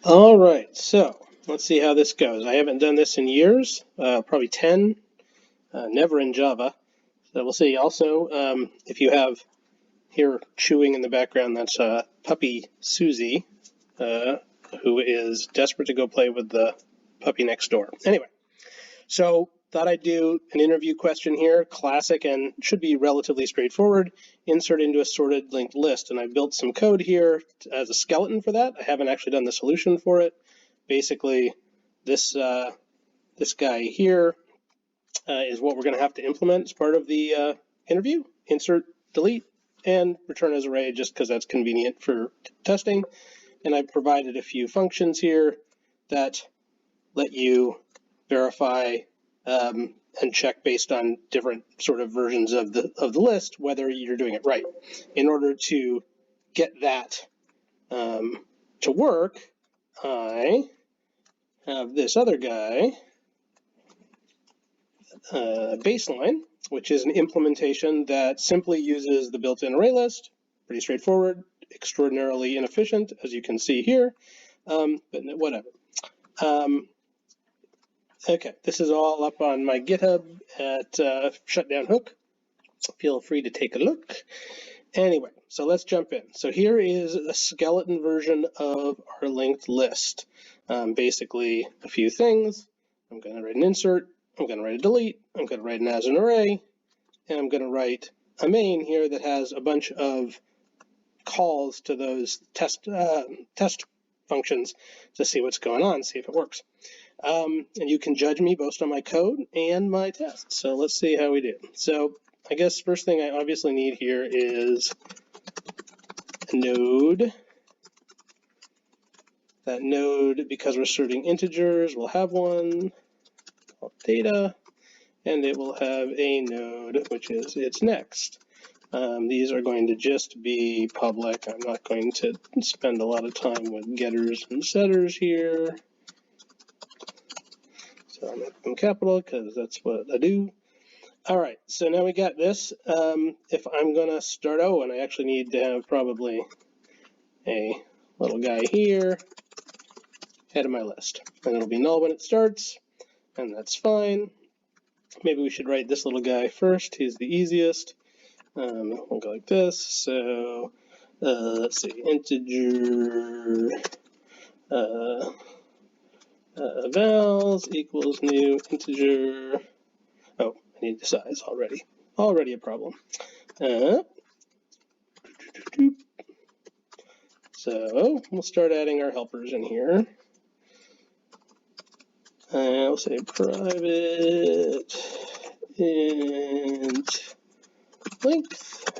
All right, so let's see how this goes. I haven't done this in years, probably 10, never in Java. So we'll see. Also, if you have here chewing in the background, that's puppy Susie, who is desperate to go play with the puppy next door. Anyway, so thought I'd do an interview question here, classic and should be relatively straightforward. Insert into a sorted linked list, and I've built some code here as a skeleton for that. I haven't actually done the solution for it. Basically, this this guy here is what we're going to have to implement as part of the interview. Insert, delete, and return as array, just because that's convenient for testing. And I've provided a few functions here that let you verify and check based on different sort of versions of the list whether you're doing it right. In order to get that to work, I have this other guy, baseline, which is an implementation that simply uses the built-in array list. Pretty straightforward, extraordinarily inefficient, as you can see here, but whatever. Okay, this is all up on my GitHub at Shutdown Hook. Feel free to take a look. Anyway, so let's jump in. So here is a skeleton version of our linked list. Basically, a few things. I'm going to write an insert. I'm going to write a delete. I'm going to write an as an array. And I'm going to write a main here that has a bunch of calls to those test functions to see what's going on, see if it works. And you can judge me based on my code and my tests. So let's see how we do. So I guess first thing I obviously need here is a node. That node, because we're serving integers, will have one called data, and it will have a node, which is its next. These are going to just be public. I'm not going to spend a lot of time with getters and setters here. So I'll make them capital because that's what I do. All right, so now we got this. If I'm going to start, and I actually need to have probably a little guy here, head of my list. And it'll be null when it starts, and that's fine. Maybe we should write this little guy first. He's the easiest. We'll go like this. So let's see, integer vals equals new integer. Oh, I need the size already. Already a problem. So we'll start adding our helpers in here. I'll say private int length.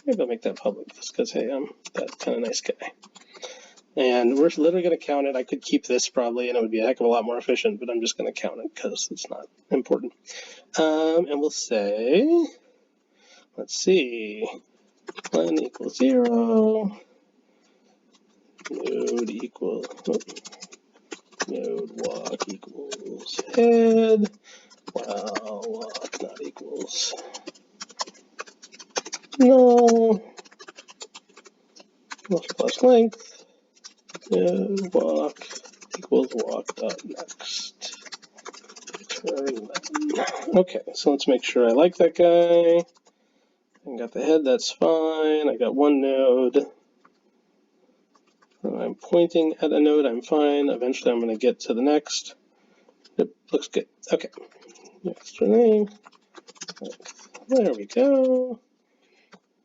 Maybe I'll make that public just because, hey, I'm that kind of nice guy. And we're literally going to count it. I could keep this probably, and it would be a heck of a lot more efficient, but I'm just going to count it because it's not important. And we'll say, let's see, len equals 0, node equals, node walk equals head, while walk not equals null, plus length, node walk equals walk dot next. Return that. Okay, so let's make sure I like that guy. I got the head, that's fine. I got one node. When I'm pointing at a node, I'm fine. Eventually, I'm going to get to the next. It looks good. Okay. Next name. There we go.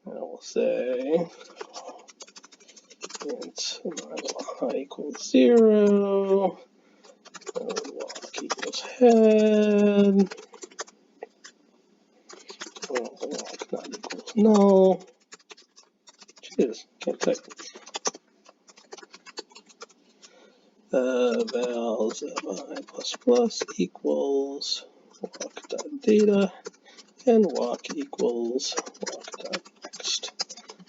And we'll say int y equals 0. Walk equals head. Walk not equals null. Jeez, can't type. Vals of I++ equals walk.data and walk equals walk.next.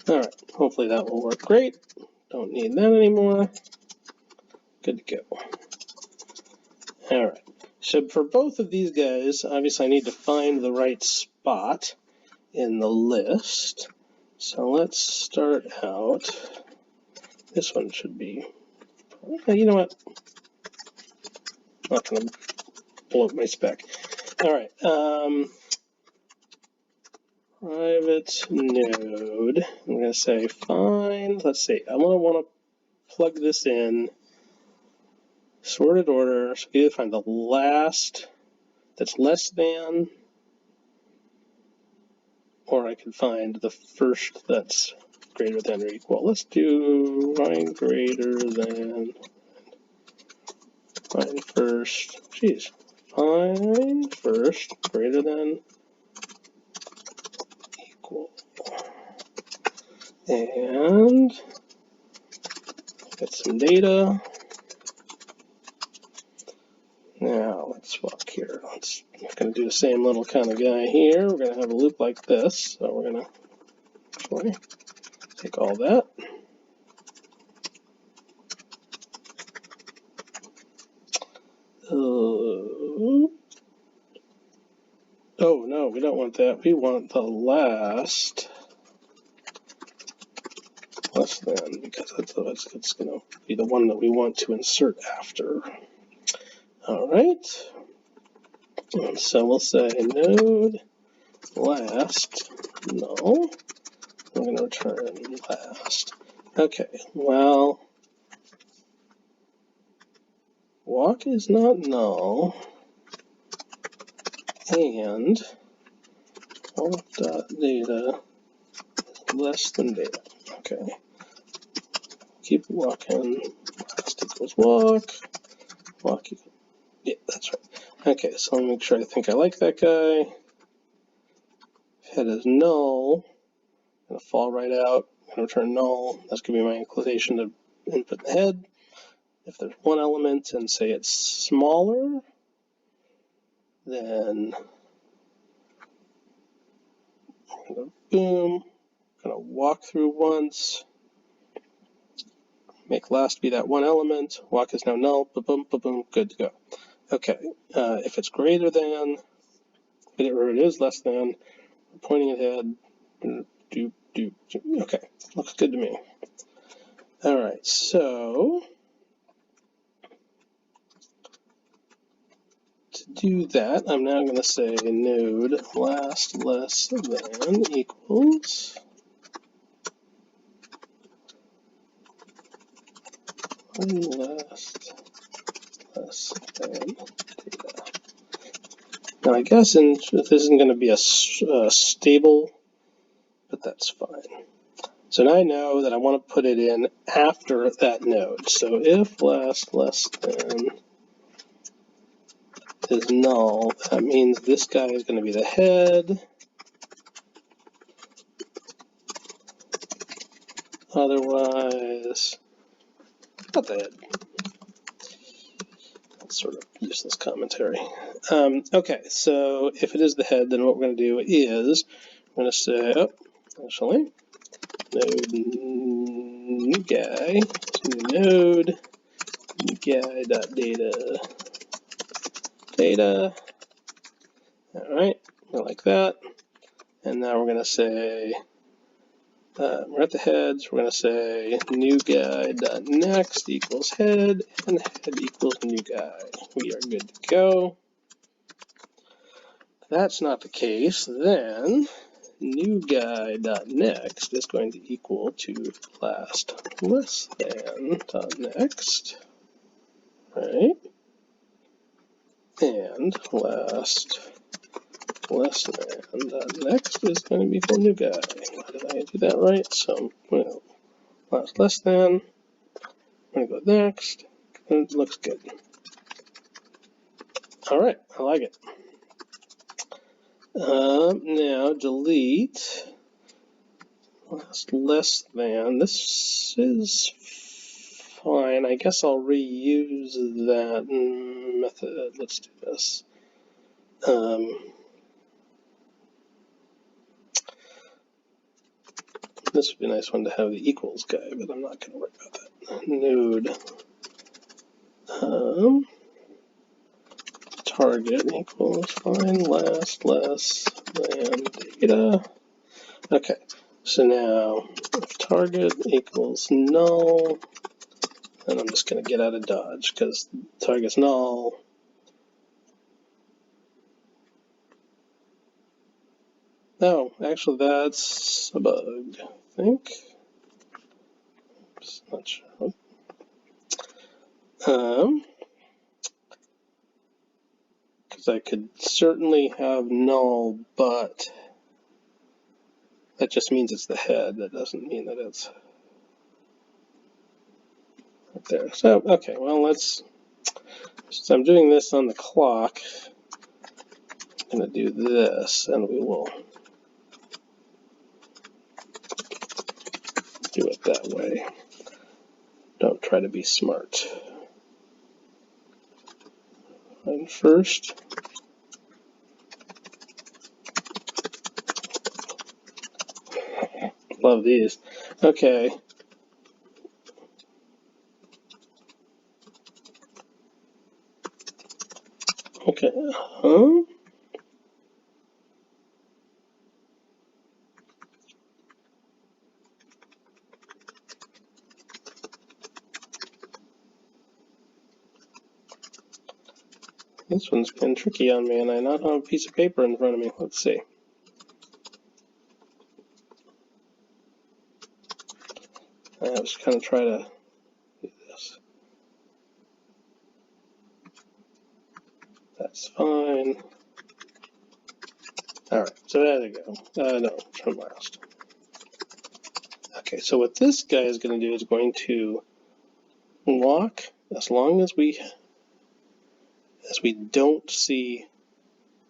All right, hopefully that will work great. Don't need that anymore. Good to go. All right, so for both of these guys, obviously I need to find the right spot in the list. So let's start out. This one should be You know what? I'm not going to blow up my spec. All right. Private node. I'm going to say find. Let's see. I want to plug this in. Sorted order. So either find the last that's less than, or I could find the first that's greater than or equal. Let's do find greater than. Find first. Geez. Find first greater than equal. And get some data. Now let's walk here. We're going to do the same little kind of guy here. We're going to have a loop like this. So we're going to actually take all that. Oh no, we don't want that. We want the last less than, because it's going to be the one that we want to insert after. All right. And so we'll say node last null. We're going to return last. Okay, well, walk is not null, and walk.data is less than data. Okay, keep walking. Last equals walk. Walk equals. Yeah, that's right. Okay, so let me make sure I think I like that guy. Head is null. I'm going to fall right out. I'm going to return null. That's going to be my inclination to input the head. If there's one element and say it's smaller, then I'm going to boom. I'm going to walk through once. Make last be that one element. Walk is now null. Boom, boom, boom. Good to go. Okay. If it's greater than, or it is less than, pointing ahead. Okay. Looks good to me. All right. So to do that, I'm now going to say node last less than equals last less than data. Now I guess this isn't going to be a stable, but that's fine. So now I know that I want to put it in after that node. So if last less than is null, that means this guy is going to be the head. Otherwise, not the head. That's sort of useless commentary. Okay, so if it is the head, then what we're going to do is we're going to say, actually, node new guy, node new guy.data data. All right, I like that. And now we're going to say, we're at the heads, we're going to say new guy.next equals head, and head equals new guy. We are good to go. If that's not the case, then new guy.next is going to equal to last less than .next, right? And last less than .next is going to be equal to new guy. Did I do that right? So, well, last less than. I'm going to go next. It looks good. All right, I like it. Now delete less than. This is fine. I guess I'll reuse that method. Let's do this. This would be a nice one to have the equals guy, but I'm not going to worry about that. Node target equals find last less than data. Okay, so now if target equals null, And I'm just going to get out of Dodge because target's null. No, actually that's a bug, I think. Oops, not sure. Because I could certainly have null, but that just means it's the head. That doesn't mean that it's right there. So, okay, well, since I'm doing this on the clock, I'm going to do this, and we will do it that way. Don't try to be smart. And first, love these. Okay. Okay. Huh? This one's been tricky on me, and I not have a piece of paper in front of me. Let's see. I was kind of try to do this. That's fine. All right, so there you go. No, from last. Okay, so what this guy is going to do is going to walk as long as we don't see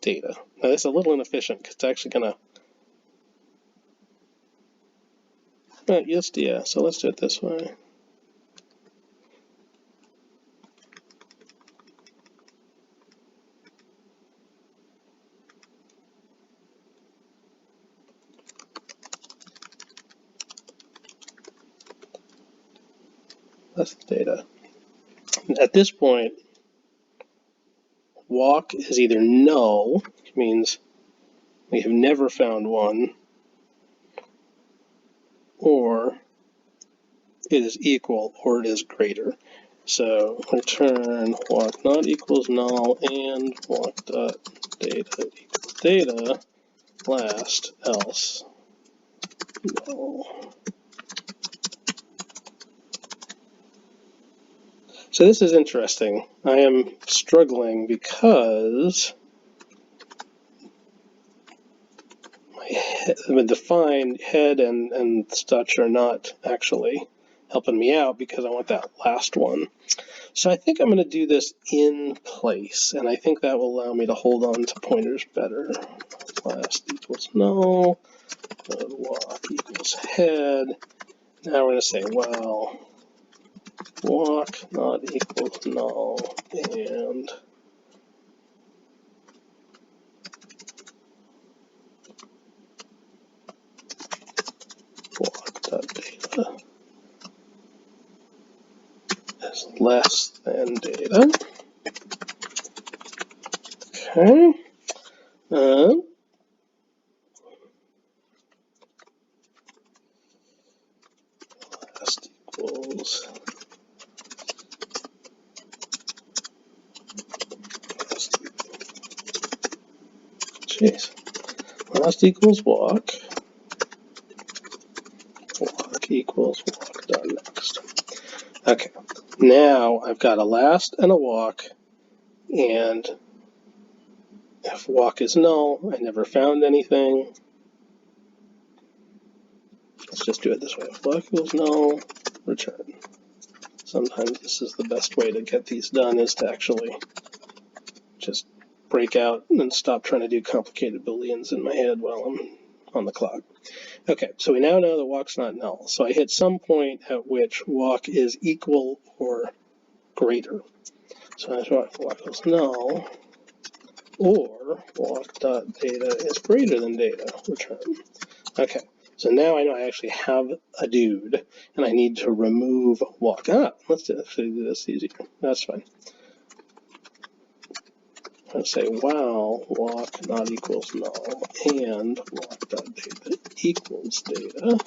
data. Now this is a little inefficient because it's actually going to. Yeah. So let's do it this way. That's the data. At this point, walk is either null, which means we have never found one, or it is equal, or it is greater. So return walk not equals null and walk dot data equals data last else null. So this is interesting. I am struggling because the defined head and such are not actually helping me out because I want that last one. So I think I'm going to do this in place, and I think that will allow me to hold on to pointers better. Last equals null, walk equals head. Now we're going to say, well, walk not equals null, and walk.data is less than data. Okay. Last equals last equals walk. Walk equals walk dot next. Okay. Now I've got a last and a walk, and if walk is null, I never found anything. Let's just do it this way. If walk equals null, return. Sometimes this is the best way to get these done, is to actually just break out and stop trying to do complicated booleans in my head while I'm on the clock. Okay, so we now know that walk's not null. So I hit some point at which walk is equal or greater. So that's why walk is null, or walk.data is greater than data, return. Okay, so now I know I actually have a dude, and I need to remove walk. Let's actually do this easier. That's fine. I'm going to say while walk not equals null and walk.data equals data,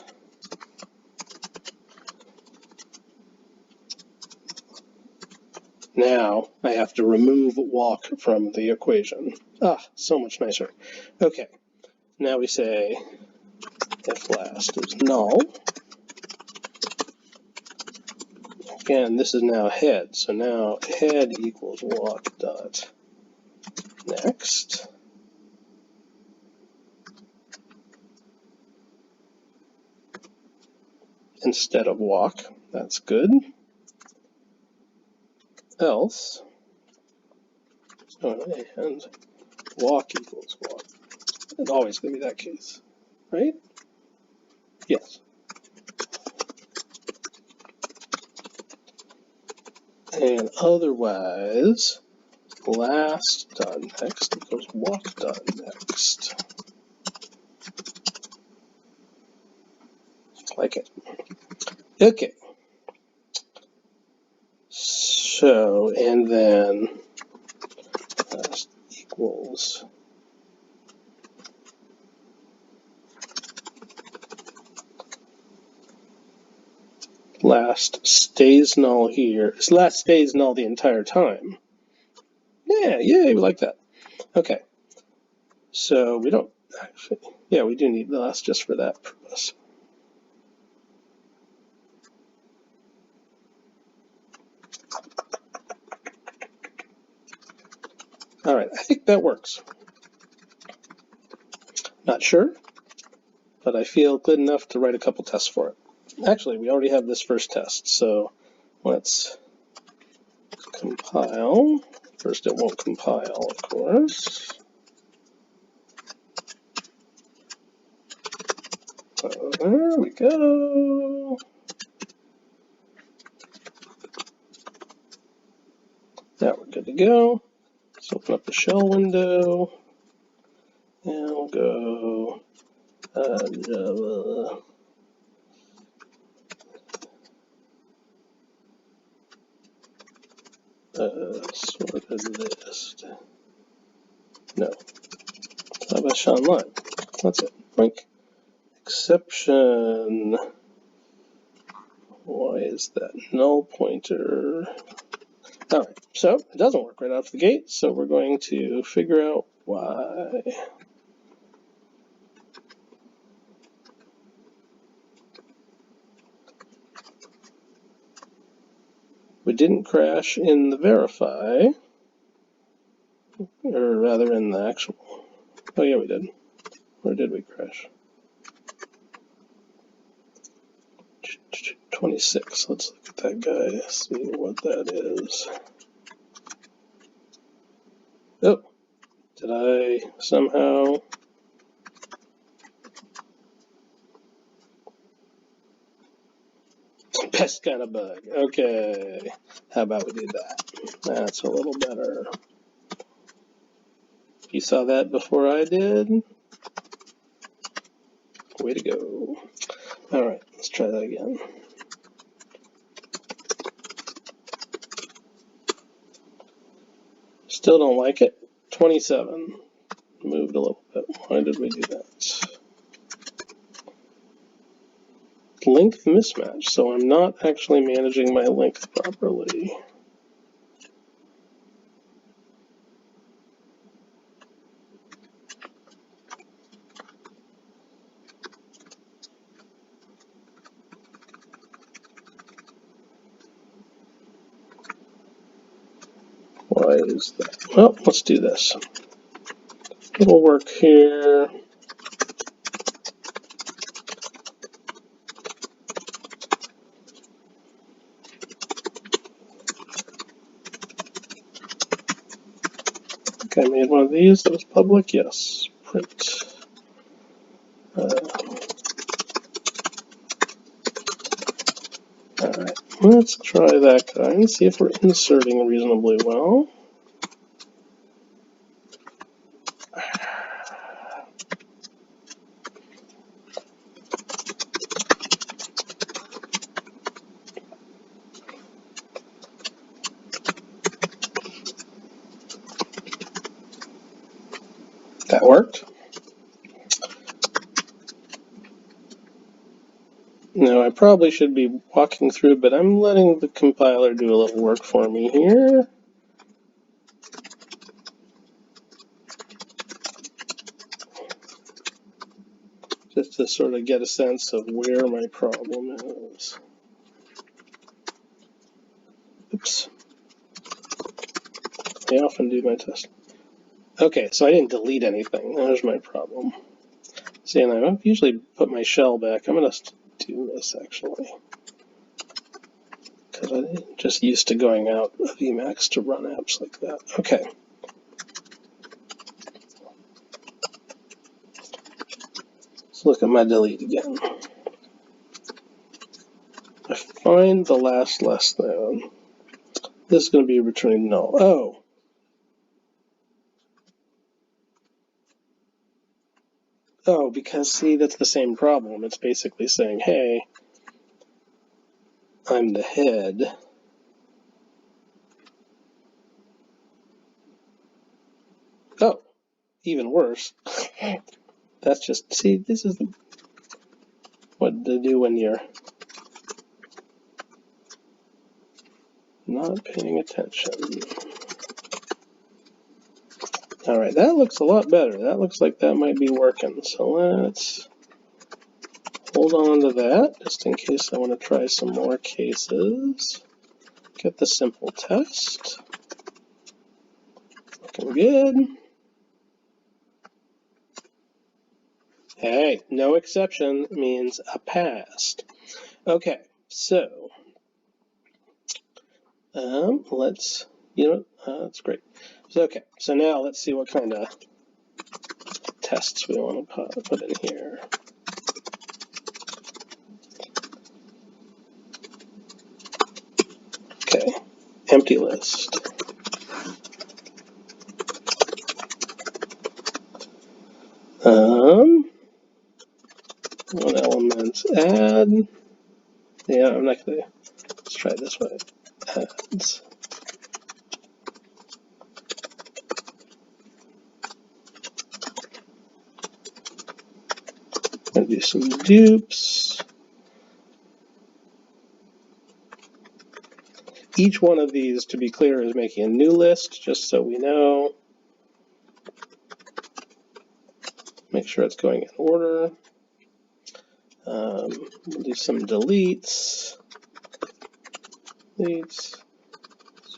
Now I have to remove walk from the equation. Ah, so much nicer. Okay, now we say if last is null. Again, this is now head, so now head equals walk dot next. Instead of walk, that's good. Else, and walk equals walk. It's always going to be that case, right? Yes. And otherwise, last dot next equals walk dot next. Like it. Okay. So, and then last equals last stays null here. Last stays null the entire time. Yeah, we like that. Okay. So we don't actually, yeah, we do need the last just for that purpose. All right, I think that works. Not sure, but I feel good enough to write a couple tests for it. Actually, we already have this first test, so let's compile. First, it won't compile, of course. There we go. Now we're good to go. Let's open up the shell window, and we'll go Java. Sorted list. No. Java online. That's it. Link. Exception. Why is that null pointer? Alright, so it doesn't work right off the gate, so we're going to figure out why. We didn't crash in the verify, or rather in the actual. Oh yeah, we did. Where did we crash? 26. Let's look at that guy, see what that is. Oh, did I somehow? Best kind of bug. Okay, how about we do that? That's a little better. You saw that before I did? Way to go. Alright, let's try that again. Still don't like it. 27. Moved a little bit. Why did we do that? Length mismatch. So I'm not actually managing my length properly. Why is that? Well, let's do this. It'll work here. I made one of these that was public. Yes. Print. Alright, let's try that guy and see if we're inserting reasonably well. That worked. Now, I probably should be walking through, but I'm letting the compiler do a little work for me here. Just to sort of get a sense of where my problem is. Oops. I often do my test. Okay, so I didn't delete anything. There's my problem. See, and I usually put my shell back. I'm going to do this, actually. Because I'm just used to going out of Emacs to run apps like that. Okay. Let's look at my delete again. I find the last less than. This is going to be returning null. Oh. Oh, because, see, that's the same problem. It's basically saying, hey, I'm the head. Oh, even worse. That's just, see, this is what to do when you're not paying attention. Alright, that looks a lot better. That looks like that might be working. So let's hold on to that, just in case I want to try some more cases. Get the simple test. Looking good. Hey, no exception means a passed. Okay, so let's, that's great. So, okay, so now let's see what kind of tests we want to put in here. Okay, empty list. One element add. Yeah, I'm not gonna. Let's try it this way. Adds. Gonna do some dupes. Each one of these, to be clear, is making a new list, just so we know. Make sure it's going in order. We'll do some deletes. Deletes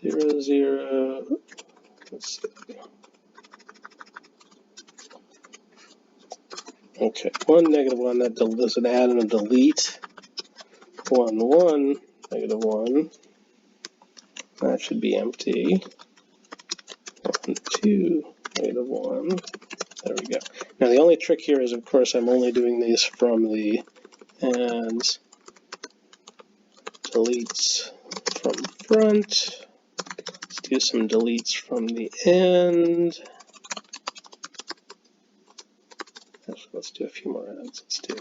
0, 0. Let's see. Okay, 1, -1. That does an add and a delete. 1, 1, -1. That should be empty. 1, 2, -1. There we go. Now the only trick here is, of course, I'm only doing these from the adds, deletes from front. Let's do some deletes from the end. Actually, let's do a few more adds. Let's do.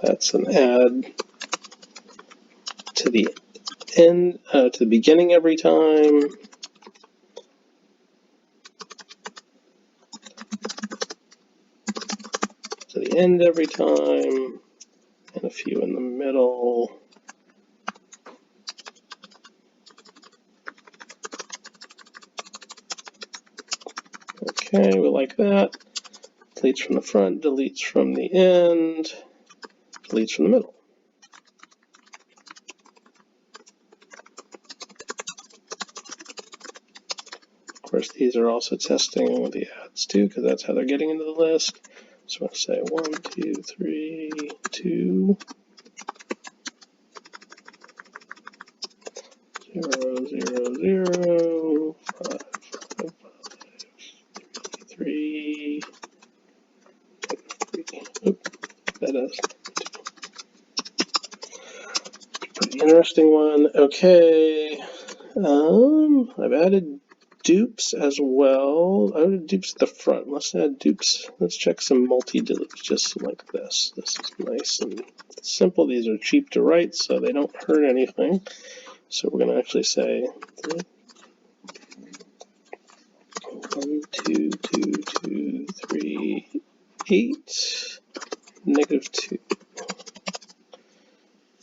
That's an add to the end, to the beginning every time. To the end every time, and a few in the middle. Okay, we like that. Deletes from the front, deletes from the end, deletes from the middle. Of course, these are also testing with the adds too, because that's how they're getting into the list. So I'm going to say 1, 2, 3, 2, 0, 0, 0, 5, 5, 5, 3, 3. Oop, that is a pretty interesting one. Okay, I've added dupes as well. I added dupes at the front. Let's add dupes. Let's check some multi-deletes just like this. This is nice and simple. These are cheap to write, so they don't hurt anything. So we're going to actually say 1, 2, 2, 2, 3, 8, -2.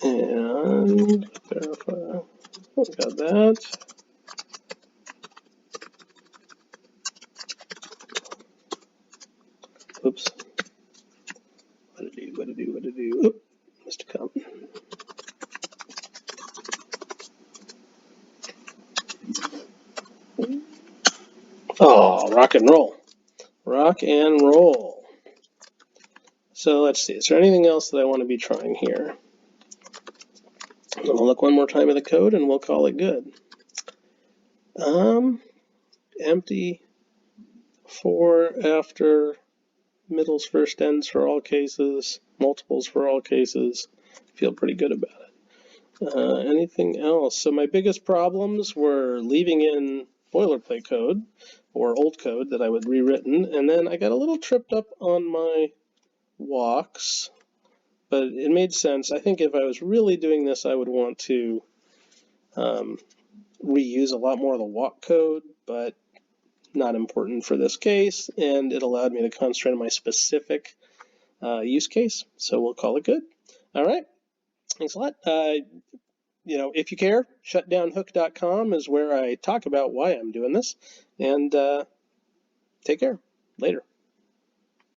And verify. Oh, got that. Oops. What to do? Oop, missed a comma. Oh, rock and roll. Rock and roll. So let's see. Is there anything else that I want to be trying here? I'll look one more time at the code and we'll call it good. Empty for after, middles first ends for all cases, multiples for all cases. Feel pretty good about it. Anything else? So my biggest problems were leaving in boilerplate code or old code that I would rewritten, and then I got a little tripped up on my walks, but it made sense. I think if I was really doing this, I would want to reuse a lot more of the walk code, but not important for this case, and it allowed me to concentrate on my specific use case, so we'll call it good. All right, thanks a lot. If you care, shutdownhook.com is where I talk about why I'm doing this, and take care. Later.